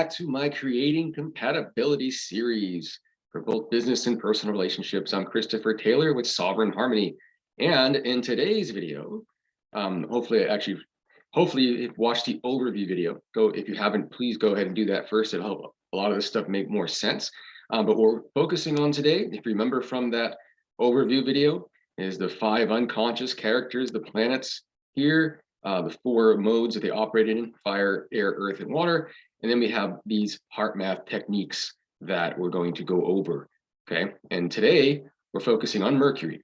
back to my Creating Compatibility series for both business and personal relationships. I'm Christopher Taylor with Sovereign Harmony. And in today's video, hopefully you've watched the overview video. If you haven't, please go ahead and do that first. It'll help a lot of this stuff make more sense. But we're focusing on today, if you remember from that overview video, is the 5 unconscious characters, the planets here, the 4 modes that they operate in: fire, air, earth, and water. And then we have these HeartMath techniques that we're going to go over, okay? And today we're focusing on Mercury,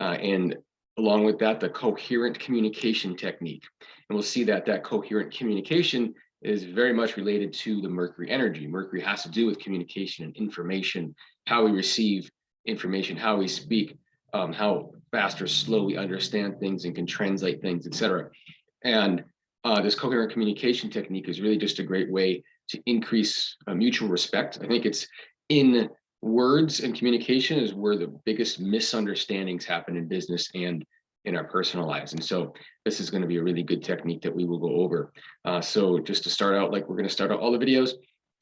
and along with that, the coherent communication technique. And we'll see that that coherent communication is very much related to the Mercury energy. Mercury has to do with communication and information, how we receive information, how we speak, how fast or slow we understand things and can translate things, etc. And this coherent communication technique is really just a great way to increase mutual respect. I think it's in words and communication is where the biggest misunderstandings happen in business and in our personal lives. And so this is going to be a really good technique that we will go over. So just to start out, like we're going to start out all the videos,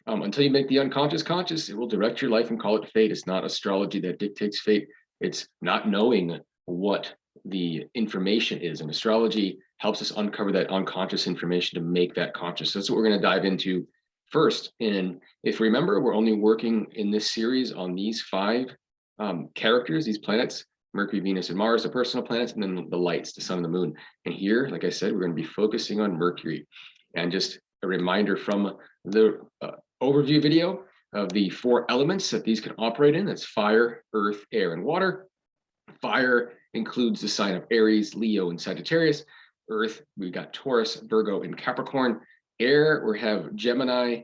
until you make the unconscious conscious, it will direct your life and call it fate. It's not astrology that dictates fate. It's not knowing what the information is. And astrology helps us uncover that unconscious information to make that conscious. That's what we're going to dive into first. And if you remember, we're only working in this series on these 5 characters, these planets: Mercury, Venus, and Mars, the personal planets, and then the lights, the sun and the moon. And here, like I said, we're going to be focusing on Mercury. And just a reminder from the overview video of the 4 elements that these can operate in. That's fire, earth, air, and water. Fire includes the sign of Aries, Leo, and Sagittarius. Earth, we've got Taurus, Virgo, and Capricorn. Air, we have Gemini,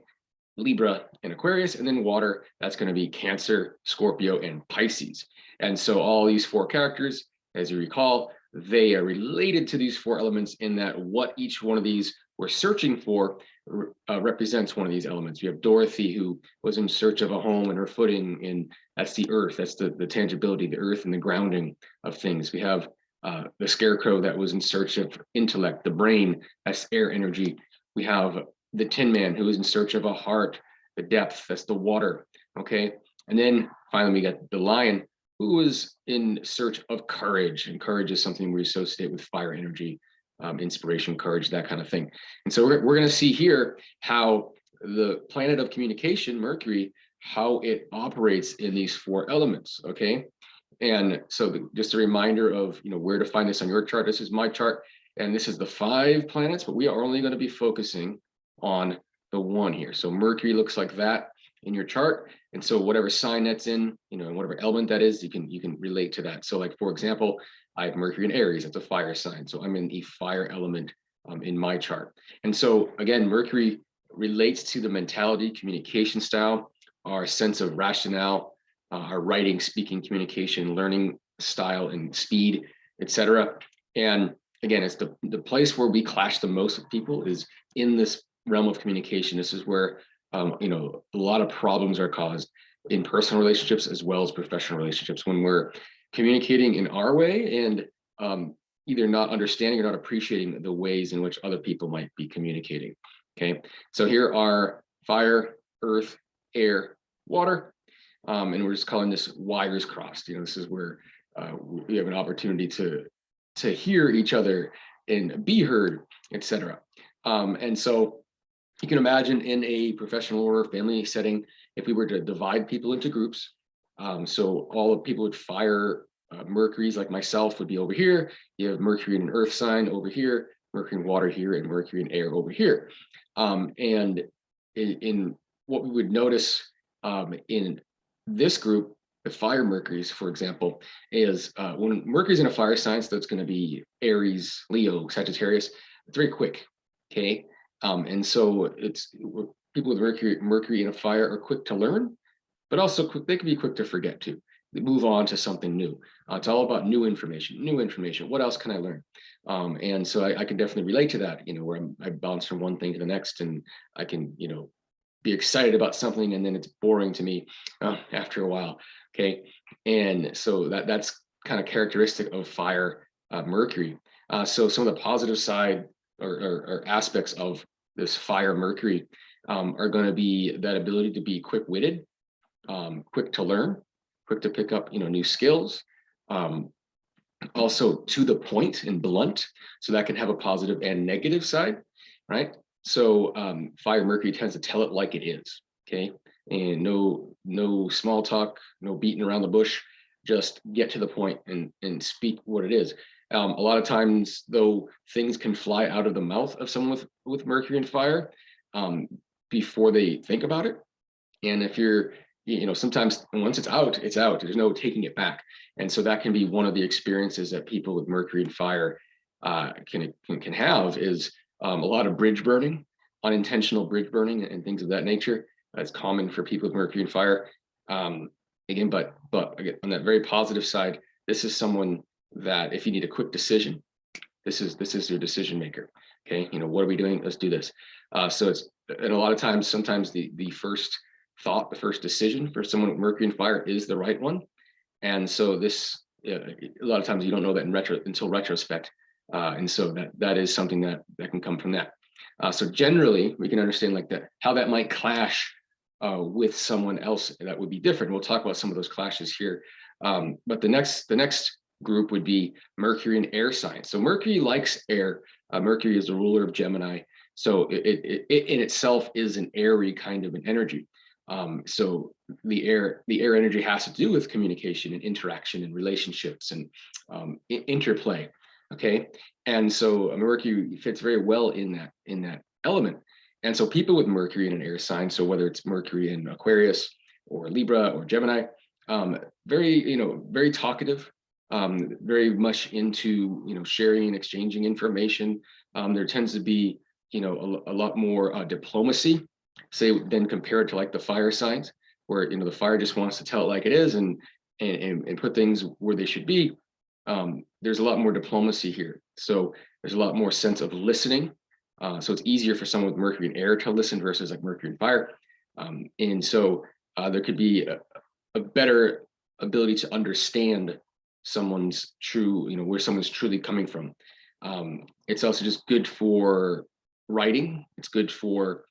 Libra, and Aquarius. And then water, that's going to be Cancer, Scorpio, and Pisces. And so all these 4 characters, as you recall, they are related to these 4 elements in that what each one of these we're searching for represents one of these elements. We have Dorothy, who was in search of a home and her footing, and that's the earth. That's the tangibility, the earth and the grounding of things. We have the Scarecrow that was in search of intellect, the brain, that's air energy. We have the Tin Man, who is in search of a heart, the depth, that's the water, okay? And then finally we got the Lion, who was in search of courage, and courage is something we associate with fire energy, inspiration, courage, that kind of thing. And so we're going to see here how the planet of communication, Mercury, how it operates in these 4 elements, okay? And so just a reminder of, where to find this on your chart. This is my chart, and this is the 5 planets, but we are only going to be focusing on the 1 here. So Mercury looks like that in your chart. And so whatever sign that's in, whatever element that is, you can relate to that. So like, for example, I have Mercury in Aries, that's a fire sign. So I'm in the fire element in my chart. And so again, Mercury relates to the mentality, communication style, our sense of rationale, our writing, speaking, communication, learning style and speed, etc. And again, it's the place where we clash the most with people is in this realm of communication. This is where a lot of problems are caused in personal relationships as well as professional relationships, when we're communicating in our way and either not understanding or not appreciating the ways in which other people might be communicating. Okay, so here are fire, earth, air, water, and we're just calling this wires crossed. This is where we have an opportunity to hear each other and be heard, etc. And so you can imagine in a professional or family setting, if we were to divide people into groups, so all the people with fire Mercuries, like myself, would be over here. You have Mercury in an earth sign over here, Mercury in water here, and Mercury in air over here. And in what we would notice in this group, the fire Mercuries, for example, is when Mercury's in a fire sign, so that's going to be Aries, Leo, Sagittarius, it's very quick, okay? And so it's people with Mercury in a fire are quick to learn, but also they can be quick to forget too. They move on to something new. It's all about new information. What else can I learn? And so I can definitely relate to that, where I bounce from one thing to the next, and I can, be excited about something, and then it's boring to me after a while. Okay, and so that's kind of characteristic of fire Mercury. So some of the positive side or aspects of this fire Mercury are going to be that ability to be quick-witted, quick to learn, quick to pick up, new skills, also to the point and blunt. So that can have a positive and negative side, right? So fire Mercury tends to tell it like it is, okay? And no small talk, no beating around the bush, just get to the point and speak what it is. A lot of times, though, things can fly out of the mouth of someone with Mercury and fire before they think about it. And if you're, sometimes once it's out, it's out. There's no taking it back. And so that can be one of the experiences that people with Mercury and fire can have is a lot of bridge burning, unintentional bridge burning and things of that nature. That's common for people with Mercury and fire. Again, but again, on that very positive side, this is someone that if you need a quick decision, this is your decision maker. Okay, what are we doing? Let's do this. So it's, and a lot of times, sometimes the first thought, the first decision for someone with Mercury and fire is the right one. And so this, a lot of times you don't know that until retrospect. And so that is something that can come from that. So generally we can understand like that, how that might clash with someone else that would be different. We'll talk about some of those clashes here. But the next group would be Mercury and air signs. So Mercury likes air. Mercury is the ruler of Gemini. So it in itself is an airy kind of an energy. So the air energy has to do with communication and interaction and relationships and interplay. Okay, and so Mercury fits very well in that element. And so people with Mercury in an air sign, so whether it's Mercury in Aquarius or Libra or Gemini, very talkative, very much into sharing and exchanging information. There tends to be a lot more diplomacy, say, then compared to like the fire signs, where the fire just wants to tell it like it is and put things where they should be. There's a lot more diplomacy here. So there's a lot more sense of listening. So it's easier for someone with Mercury and air to listen versus like Mercury and fire. And so there could be a better ability to understand someone's true, where someone's truly coming from. It's also just good for writing. It's good for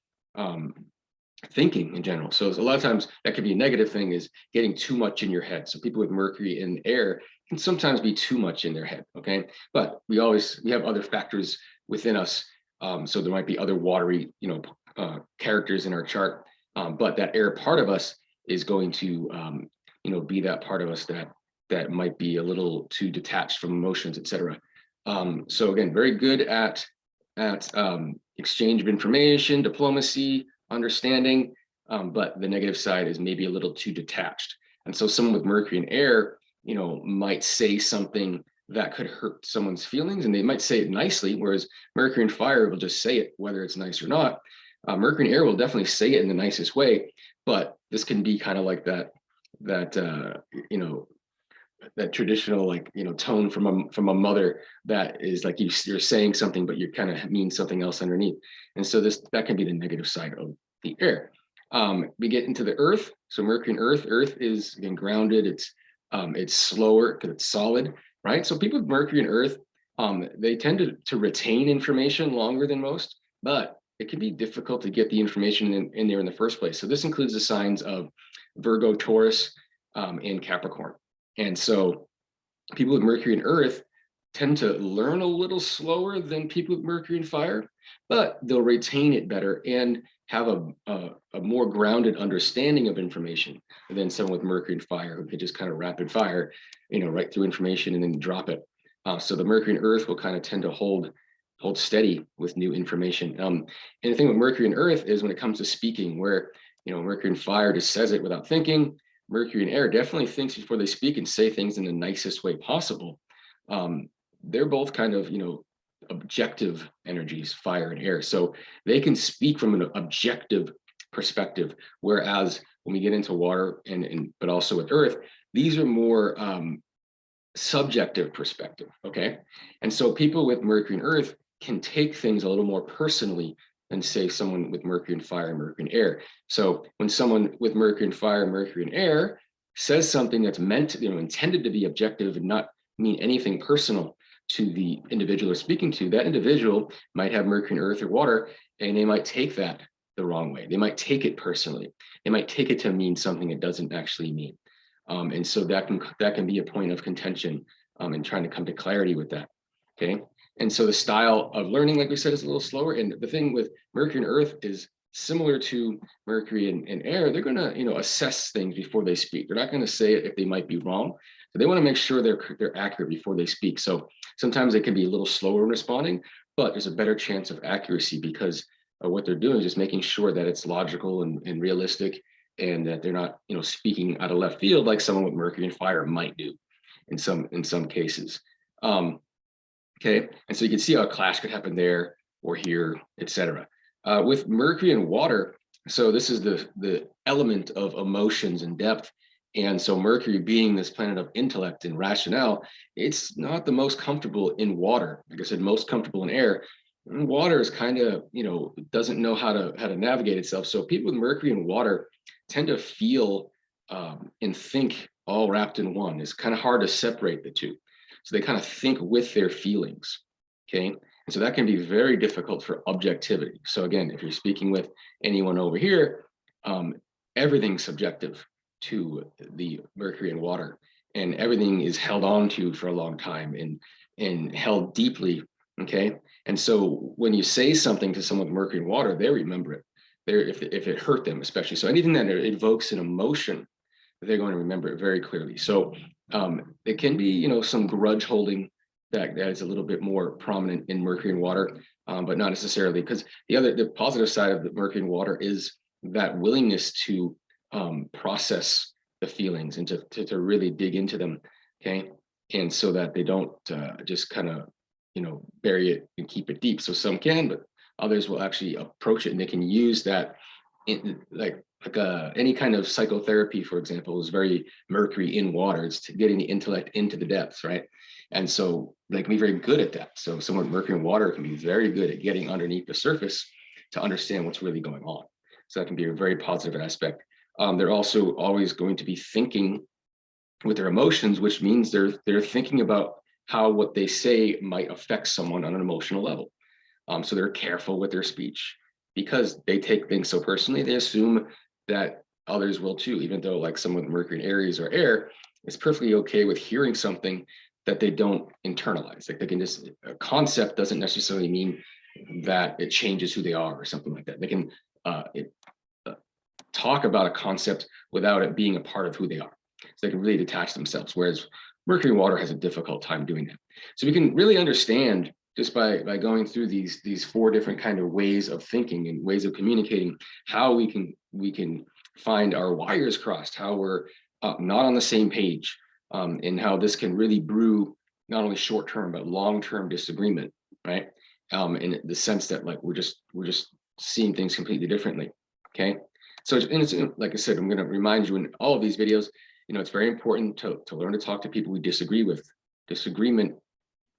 thinking in general. So a lot of times that could be a negative thing, is getting too much in your head. So people with Mercury in air can sometimes be too much in their head. Okay, but we have other factors within us. So there might be other watery, characters in our chart. But that air part of us is going to, be that part of us that might be a little too detached from emotions, etc. So again, very good at exchange of information, diplomacy, understanding, but the negative side is maybe a little too detached. And so someone with Mercury and air, might say something that could hurt someone's feelings, and they might say it nicely, whereas Mercury and fire will just say it whether it's nice or not. Mercury and air will definitely say it in the nicest way, but this can be kind of like that traditional tone from a mother that is like you're saying something but you kind of mean something else underneath. And so that can be the negative side of the air. We get into the earth. So Mercury and earth is again grounded. It's slower because it's solid, right? So people with Mercury and earth, they tend to retain information longer than most, but it can be difficult to get the information in there in the first place. So this includes the signs of Virgo, Taurus, and Capricorn. And so people with Mercury and earth tend to learn a little slower than people with Mercury and fire, but they'll retain it better and have a more grounded understanding of information than someone with Mercury and fire who could just kind of rapid fire, right through information and then drop it. So the Mercury and earth will kind of tend to hold steady with new information. And the thing with Mercury and earth is when it comes to speaking, where Mercury and fire just says it without thinking. Mercury and air definitely thinks before they speak and say things in the nicest way possible. They're both kind of objective energies, fire and air, so they can speak from an objective perspective, whereas when we get into water but also with earth, these are more subjective perspective. Okay, and so people with Mercury and earth can take things a little more personally than say someone with Mercury and fire, Mercury and air. So when someone with Mercury and fire, Mercury and air says something that's meant, intended to be objective and not mean anything personal to the individual they're speaking to, that individual might have Mercury and earth or water, and they might take that the wrong way. They might take it personally. They might take it to mean something it doesn't actually mean. And so that can be a point of contention in trying to come to clarity with that. Okay. And so the style of learning, like we said, is a little slower. And the thing with Mercury and Earth is similar to Mercury and air. They're going to, assess things before they speak. They're not going to say it if they might be wrong. So they want to make sure they're accurate before they speak. So sometimes they can be a little slower in responding, but there's a better chance of accuracy because what they're doing is just making sure that it's logical and realistic, and that they're not, speaking out of left field like someone with Mercury and fire might do in some cases. Okay, and so you can see how a clash could happen there or here, etc. With Mercury and water, so this is the element of emotions and depth. And so Mercury being this planet of intellect and rationale, it's not the most comfortable in water. Like I said, most comfortable in air. And water is kind of, doesn't know how to navigate itself. So people with Mercury and water tend to feel and think all wrapped in one. It's kind of hard to separate the two. So they kind of think with their feelings, okay? And so that can be very difficult for objectivity. So again, if you're speaking with anyone over here, everything's subjective to the Mercury and water, and everything is held on to for a long time and held deeply, okay? And so when you say something to someone with Mercury and water, they remember it. If it hurt them, especially. So anything that evokes an emotion, they're going to remember it very clearly. So it can be, some grudge holding that is a little bit more prominent in Mercury and water, but not necessarily, because the positive side of the Mercury and water is that willingness to process the feelings and to really dig into them, okay? And so that they don't just kind of, bury it and keep it deep. So some can, but others will actually approach it, and they can use that in, like any kind of psychotherapy, for example, is very Mercury in water. It's getting the intellect into the depths, right? And so they can be very good at that. So someone with Mercury and water can be very good at getting underneath the surface to understand what's really going on. So that can be a very positive aspect. They're also always going to be thinking with their emotions, which means they're thinking about how what they say might affect someone on an emotional level. So they're careful with their speech because they take things so personally. They assume that others will too, even though like someone with Mercury in Aries or air is perfectly okay with hearing something that they don't internalize. Like they can just, a concept doesn't necessarily mean that it changes who they are or something like that. They can talk about a concept without it being a part of who they are. So they can really detach themselves, whereas Mercury and water has a difficult time doing that. So we can really understand just by going through these four different kind of ways of thinking and ways of communicating, how we can find our wires crossed, how we're not on the same page, and how this can really brew not only short-term but long-term disagreement, right? In the sense that like we're just seeing things completely differently. Okay, so it's like I said, I'm going to remind you in all of these videos, it's very important to learn to talk to people we disagree with. Disagreement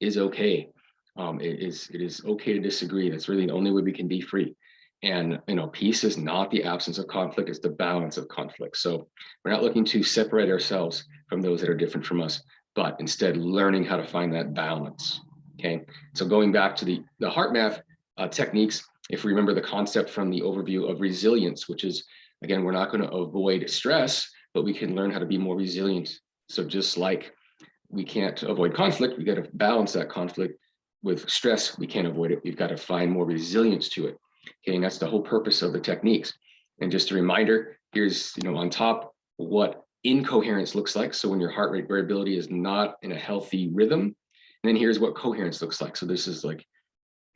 is okay. It is okay to disagree. That's really the only way we can be free. And peace is not the absence of conflict, it's the balance of conflict. So we're not looking to separate ourselves from those that are different from us, but instead learning how to find that balance. Okay, so going back to the HeartMath techniques, if we remember the concept from the overview of resilience, which is, again, we're not going to avoid stress, but we can learn how to be more resilient. So just like we can't avoid conflict, we got to balance that conflict. With stress, we can't avoid it. We've got to find more resilience to it. Okay, and that's the whole purpose of the techniques. And just a reminder, here's on top what incoherence looks like. So when your heart rate variability is not in a healthy rhythm, and then here's what coherence looks like. So this is like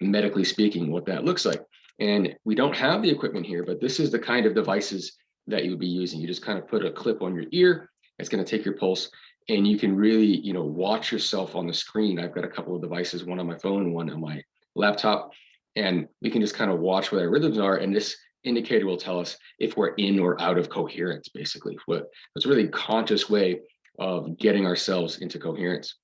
medically speaking, what that looks like. And we don't have the equipment here, but this is the kind of devices that you would be using. You just kind of put a clip on your ear. It's going to take your pulse, and you can really, watch yourself on the screen. I've got a couple of devices, one on my phone, one on my laptop, and we can just kind of watch where our rhythms are. And this indicator will tell us if we're in or out of coherence, basically. It's a really conscious way of getting ourselves into coherence.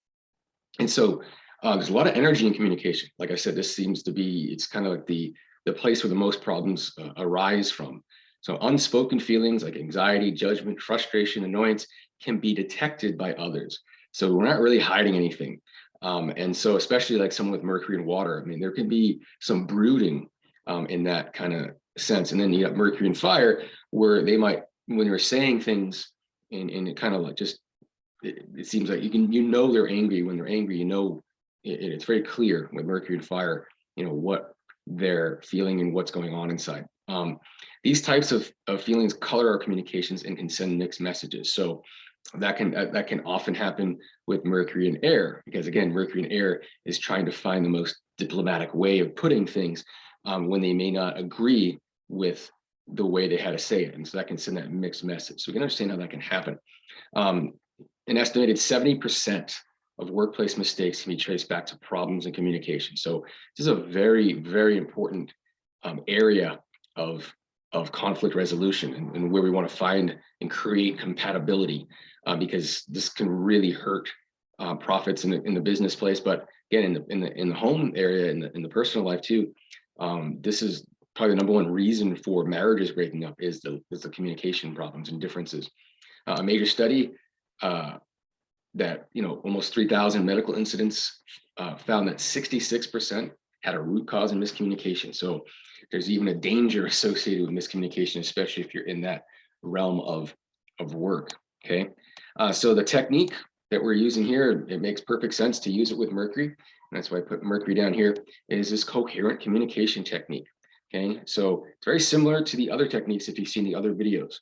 And so there's a lot of energy in communication. Like I said, this seems to be, it's kind of like the place where the most problems arise from. So unspoken feelings like anxiety, judgment, frustration, annoyance can be detected by others. So we're not really hiding anything. And so especially like someone with Mercury and water, I mean, there can be some brooding in that kind of sense. And then you got Mercury and fire, where they might, when they're saying things in kind of like just, it seems like you know they're angry. When they're angry, you know it's very clear with Mercury and fire, you know, what they're feeling and what's going on inside. These types of feelings color our communications and can send mixed messages. So that can often happen with Mercury and air, because again, Mercury and air is trying to find the most diplomatic way of putting things when they may not agree with the way they had to say it. And so that can send that mixed message. So we can understand how that can happen. An estimated 70% of workplace mistakes can be traced back to problems in communication. So this is a very, very important area of conflict resolution, and where we want to find and create compatibility, because this can really hurt profits in the business place. But again, in the home area, in the personal life too, this is probably the number one reason for marriages breaking up is the communication problems and differences. A major study that, you know, almost 3,000 medical incidents found that 66% had a root cause in miscommunication. So there's even a danger associated with miscommunication, especially if you're in that realm of work. Okay, so the technique that we're using here, it makes perfect sense to use it with Mercury, and that's why I put Mercury down here, is this coherent communication technique. Okay, so it's very similar to the other techniques if you've seen the other videos.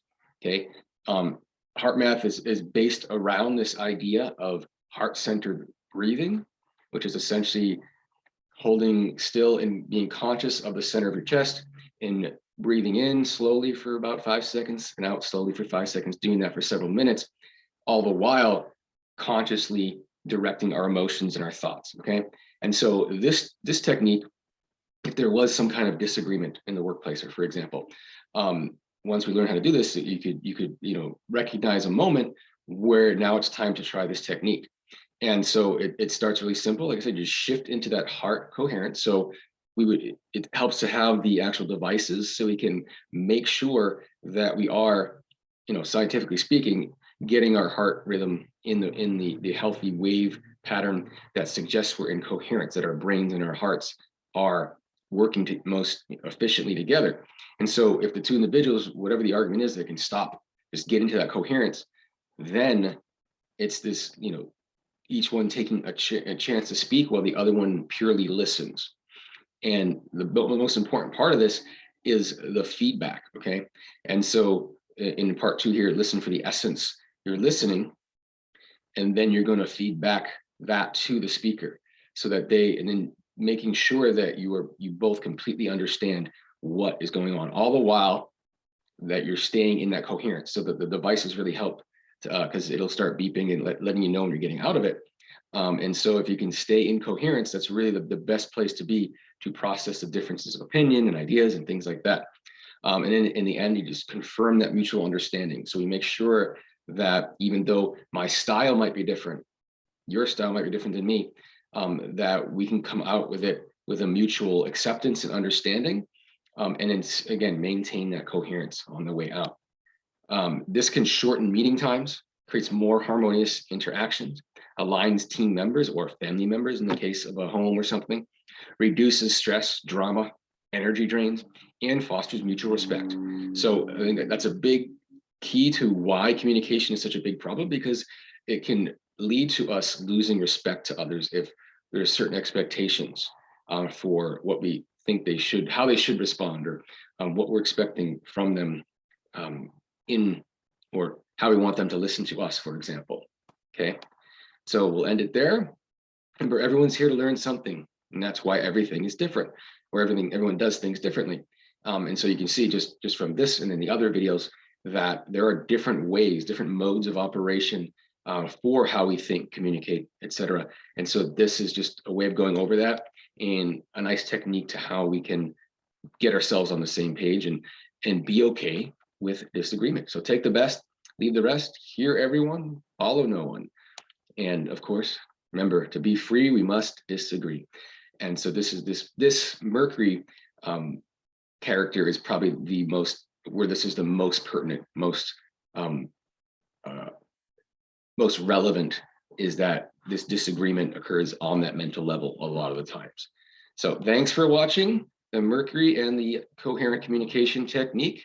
Okay, HeartMath is based around this idea of heart-centered breathing, which is essentially holding still and being conscious of the center of your chest and breathing in slowly for about 5 seconds and out slowly for 5 seconds, doing that for several minutes, all the while consciously directing our emotions and our thoughts. Okay, and so this technique, if there was some kind of disagreement in the workplace, or for example, once we learn how to do this, you could recognize a moment where now it's time to try this technique. And so it starts really simple. Like I said, you shift into that heart coherence. So it helps to have the actual devices so we can make sure that we are, scientifically speaking, getting our heart rhythm in the healthy wave pattern that suggests we're in coherence, that our brains and our hearts are working most efficiently together. And so if the two individuals, whatever the argument is, they can stop, just get into that coherence, then it's this, each one taking a chance to speak while the other one purely listens. And the most important part of this is the feedback, okay? And so in part 2 here, listen for the essence. You're listening, and then you're going to feed back that to the speaker so that and then making sure that you both completely understand what is going on, all the while that you're staying in that coherence, so that the devices really help, because it'll start beeping and letting you know when you're getting out of it. And so if you can stay in coherence, that's really the best place to be to process the differences of opinion and ideas and things like that. And then in the end, you just confirm that mutual understanding. So we make sure that even though my style might be different, your style might be different than me, that we can come out with it with a mutual acceptance and understanding, and then again maintain that coherence on the way out. This can shorten meeting times, creates more harmonious interactions, aligns team members or family members in the case of a home or something, reduces stress, drama, energy drains, and fosters mutual respect. So I think that's a big key to why communication is such a big problem, because it can lead to us losing respect to others if there's certain expectations for what we think they should, how they should respond, or what we're expecting from them, or how we want them to listen to us, for example. Okay, so we'll end it there. Remember, everyone's here to learn something, and that's why everything is different, or everyone does things differently. And so you can see just from this and in the other videos that there are different ways, different modes of operation for how we think, communicate, etc. And so this is just a way of going over that, and a nice technique to how we can get ourselves on the same page and be okay with disagreement. So take the best, leave the rest, hear everyone, follow no one. And of course, remember, to be free, we must disagree. And so this Mercury character is probably the most, where this is the most pertinent, most relevant, is that this disagreement occurs on that mental level a lot of the times. So thanks for watching. the Mercury and the coherent communication technique.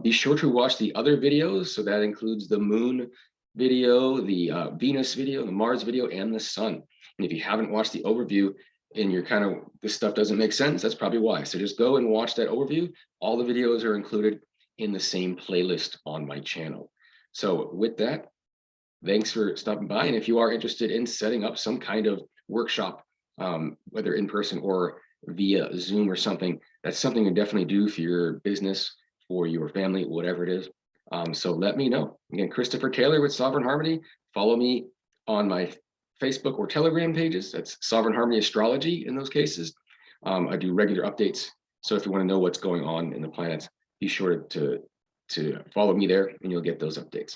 Be sure to watch the other videos. So that includes the moon video, the Venus video, the Mars video, and the sun. And if you haven't watched the overview and you're kind of, this stuff doesn't make sense, that's probably why. So just go and watch that overview. All the videos are included in the same playlist on my channel. So with that, thanks for stopping by. And if you are interested in setting up some kind of workshop, whether in person or via Zoom or something, that's something you definitely do for your business or your family, whatever it is. So let me know. Again, Christopher Taylor with Sovereign Harmony. Follow me on my Facebook or Telegram pages. That's Sovereign Harmony Astrology in those cases. I do regular updates. So if you want to know what's going on in the planets, be sure to follow me there and you'll get those updates.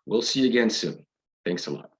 We'll see you again soon. Thanks a lot.